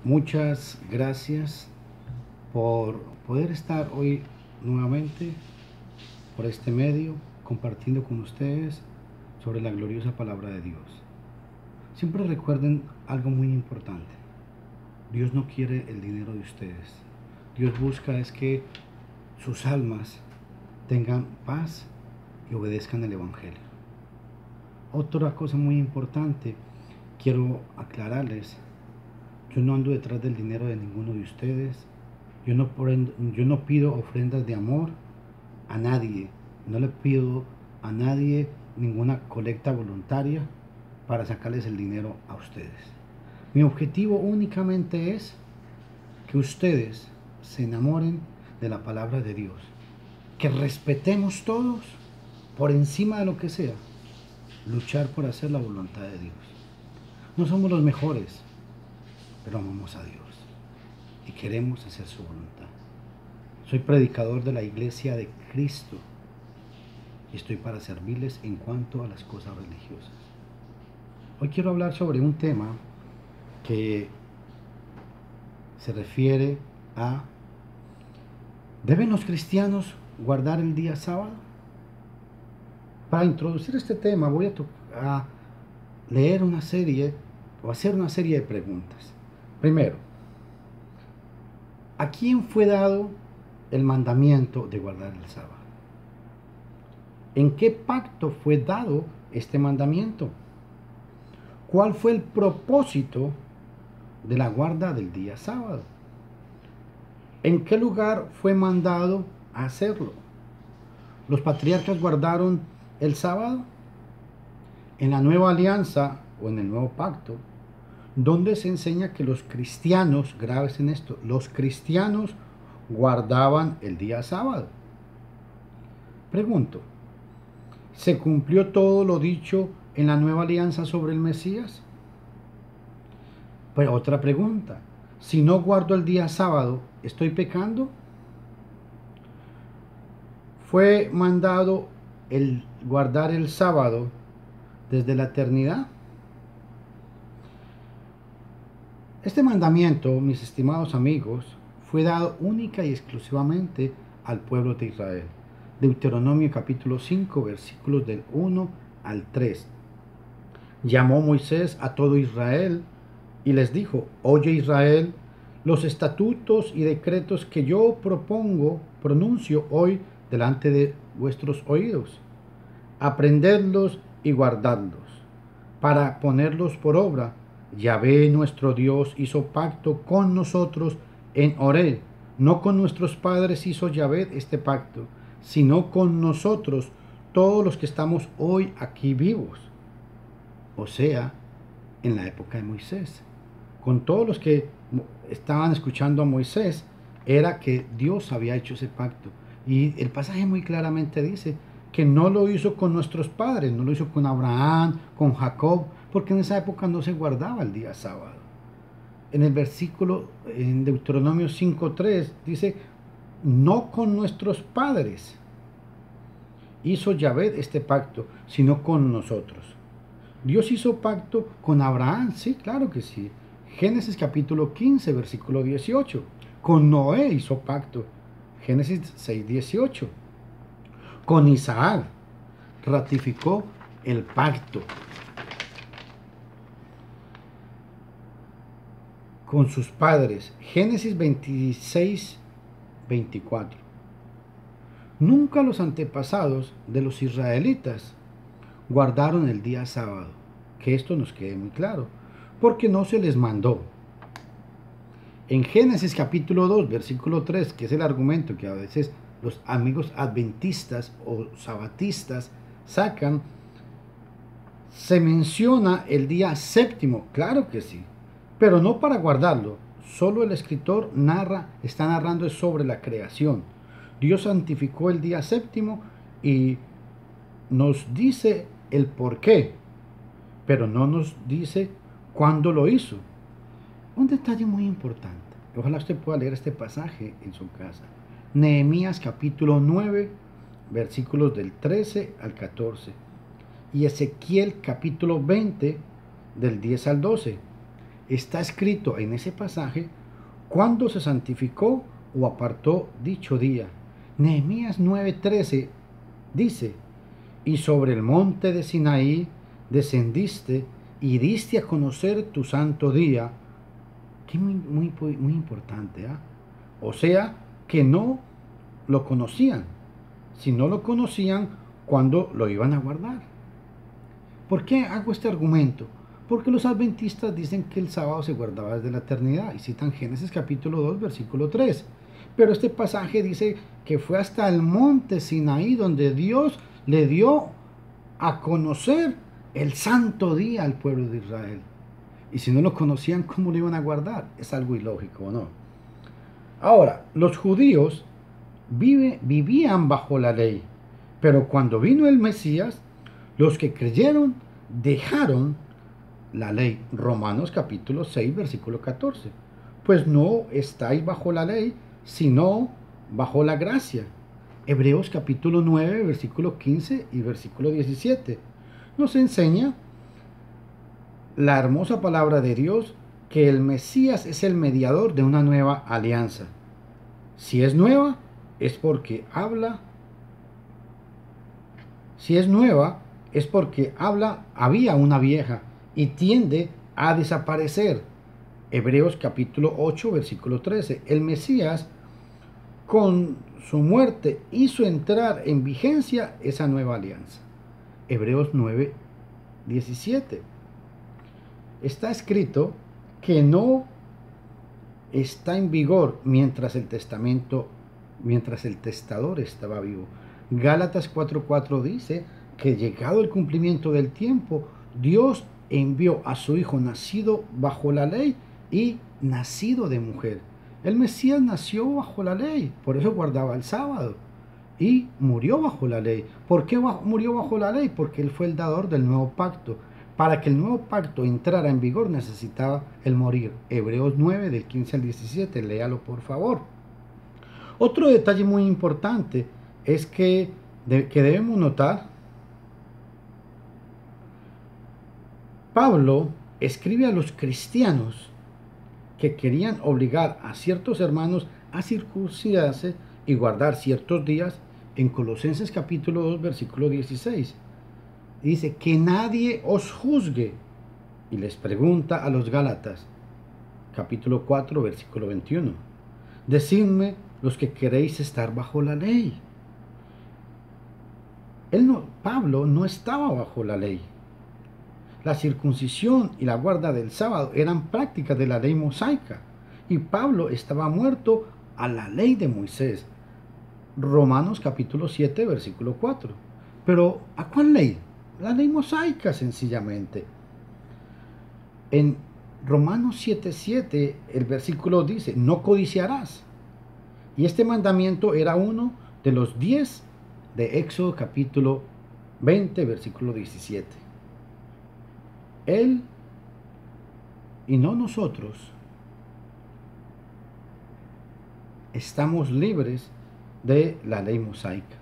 Muchas gracias por poder estar hoy nuevamente por este medio compartiendo con ustedes sobre la gloriosa palabra de Dios. Siempre recuerden algo muy importante. Dios no quiere el dinero de ustedes. Dios busca es que sus almas tengan paz y obedezcan el Evangelio. Otra cosa muy importante, quiero aclararles, yo no ando detrás del dinero de ninguno de ustedes. Yo no pido ofrendas de amor a nadie. No le pido a nadie ninguna colecta voluntaria para sacarles el dinero a ustedes. Mi objetivo únicamente es que ustedes se enamoren de la palabra de Dios. Que respetemos todos, por encima de lo que sea, luchar por hacer la voluntad de Dios. No somos los mejores, pero amamos a Dios y queremos hacer su voluntad. Soy predicador de la Iglesia de Cristo y estoy para servirles en cuanto a las cosas religiosas. Hoy quiero hablar sobre un tema que se refiere a: ¿deben los cristianos guardar el día sábado? Para introducir este tema voy a leer una serie o hacer una serie de preguntas. Primero, ¿a quién fue dado el mandamiento de guardar el sábado? ¿En qué pacto fue dado este mandamiento? ¿Cuál fue el propósito de la guarda del día sábado? ¿En qué lugar fue mandado a hacerlo? ¿Los patriarcas guardaron el sábado? En la nueva alianza o en el nuevo pacto, ¿dónde se enseña que los cristianos, graves en esto, los cristianos guardaban el día sábado? Pregunto, ¿se cumplió todo lo dicho en la nueva alianza sobre el Mesías? Pero otra pregunta, si no guardo el día sábado, ¿estoy pecando? ¿Fue mandado el guardar el sábado desde la eternidad? Este mandamiento, mis estimados amigos, fue dado única y exclusivamente al pueblo de Israel. Deuteronomio capítulo 5, versículos del 1 al 3. Llamó Moisés a todo Israel y les dijo: oye Israel, los estatutos y decretos que yo pronuncio hoy delante de vuestros oídos. Aprendedlos y guardadlos, para ponerlos por obra. Yahvé nuestro Dios hizo pacto con nosotros en Horeb. No con nuestros padres hizo Yahvé este pacto, sino con nosotros, todos los que estamos hoy aquí vivos. O sea, en la época de Moisés. Con todos los que estaban escuchando a Moisés, era que Dios había hecho ese pacto. Y el pasaje muy claramente dice que no lo hizo con nuestros padres, no lo hizo con Abraham, con Jacob, porque en esa época no se guardaba el día sábado. En el versículo, en Deuteronomio 5:3, dice: no con nuestros padres hizo Yahvé este pacto, sino con nosotros. Dios hizo pacto con Abraham, sí, claro que sí. Génesis capítulo 15, versículo 18. Con Noé hizo pacto. Génesis 6:18. Con Isaac ratificó el pacto. Con sus padres. Génesis 26:24. Nunca los antepasados de los israelitas guardaron el día sábado. Que esto nos quede muy claro, porque no se les mandó. En Génesis capítulo 2, versículo 3, que es el argumento que a veces los amigos adventistas o sabatistas sacan, se menciona el día séptimo, claro que sí, pero no para guardarlo. Solo el escritor está narrando sobre la creación. Dios santificó el día séptimo y nos dice el por qué, pero no nos dice cuándo lo hizo. Un detalle muy importante. Ojalá usted pueda leer este pasaje en su casa. Nehemías capítulo 9, versículos del 13 al 14. Y Ezequiel capítulo 20, del 10 al 12. está escrito en ese pasaje cuándo se santificó o apartó dicho día. Nehemías 9:13 dice: y sobre el monte de Sinaí descendiste y diste a conocer tu santo día. Que muy importante, ¿eh? O sea, que no lo conocían. Si no lo conocían, ¿cuándo lo iban a guardar? ¿Por qué hago este argumento? Porque los adventistas dicen que el sábado se guardaba desde la eternidad y citan Génesis capítulo 2, versículo 3. Pero este pasaje dice que fue hasta el monte Sinaí donde Dios le dio a conocer el santo día al pueblo de Israel. Y si no lo conocían, ¿cómo lo iban a guardar? Es algo ilógico, ¿no? Ahora, los judíos vivían bajo la ley, pero cuando vino el Mesías, los que creyeron dejaron la ley. Romanos capítulo 6, versículo 14. Pues no estáis bajo la ley, sino bajo la gracia. Hebreos capítulo 9, versículo 15 y versículo 17. Nos enseña la hermosa palabra de Dios que el Mesías es el mediador de una nueva alianza. Si es nueva, es porque habla. Si es nueva, es porque había una vieja y tiende a desaparecer. Hebreos capítulo 8, versículo 13. El Mesías, con su muerte, hizo entrar en vigencia esa nueva alianza. Hebreos 9, 17. Está escrito que no está en vigor mientras el testador estaba vivo. Gálatas 4:4 dice que llegado el cumplimiento del tiempo, Dios envió a su Hijo nacido bajo la ley y nacido de mujer. El Mesías nació bajo la ley, por eso guardaba el sábado, y murió bajo la ley. ¿Por qué murió bajo la ley? Porque Él fue el dador del nuevo pacto. Para que el nuevo pacto entrara en vigor necesitaba el morir. Hebreos 9, del 15 al 17, léalo por favor. Otro detalle muy importante es que debemos notar, Pablo escribe a los cristianos que querían obligar a ciertos hermanos a circuncidarse y guardar ciertos días en Colosenses capítulo 2, versículo 16. Dice que nadie os juzgue. Y les pregunta a los Gálatas, capítulo 4, versículo 21. Decidme los que queréis estar bajo la ley. Pablo no estaba bajo la ley. La circuncisión y la guarda del sábado eran prácticas de la ley mosaica. Y Pablo estaba muerto a la ley de Moisés. Romanos capítulo 7, versículo 4. Pero ¿a cuál ley? La ley mosaica, sencillamente. En Romanos 7:7 el versículo dice: no codiciarás. Y este mandamiento era uno de los 10 de Éxodo capítulo 20, versículo 17. Él y no nosotros estamos libres de la ley mosaica.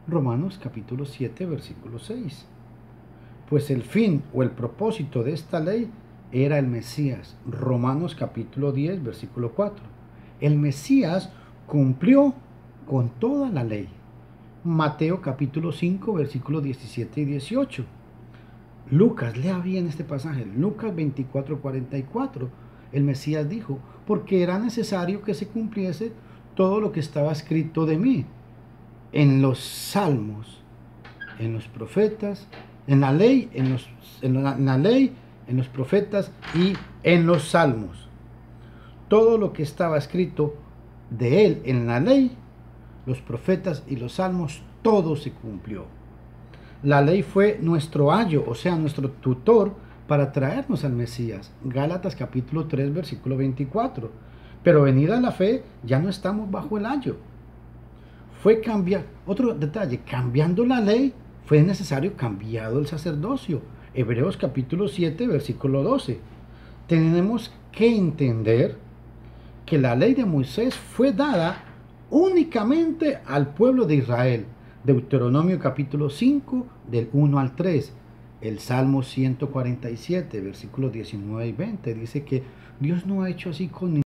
Romanos capítulo 7, versículo 6. Pues el fin o el propósito de esta ley era el Mesías. Romanos capítulo 10, versículo 4. El Mesías cumplió con toda la ley. Mateo capítulo 5, versículos 17 y 18. Lucas, lea bien este pasaje. Lucas 24, 44. El Mesías dijo: porque era necesario que se cumpliese todo lo que estaba escrito de mí en los salmos, en los profetas, en la ley, en los profetas y en los salmos. Todo lo que estaba escrito de él en la ley, los profetas y los salmos, todo se cumplió. La ley fue nuestro ayo, o sea, nuestro tutor para traernos al Mesías. Gálatas capítulo 3, versículo 24. Pero venida la fe, ya no estamos bajo el ayo. Fue cambiar, otro detalle, cambiando la ley, fue necesario cambiado el sacerdocio. Hebreos capítulo 7, versículo 12. Tenemos que entender que la ley de Moisés fue dada únicamente al pueblo de Israel. Deuteronomio capítulo 5, del 1 al 3. El Salmo 147, versículos 19 y 20, dice que Dios no ha hecho así con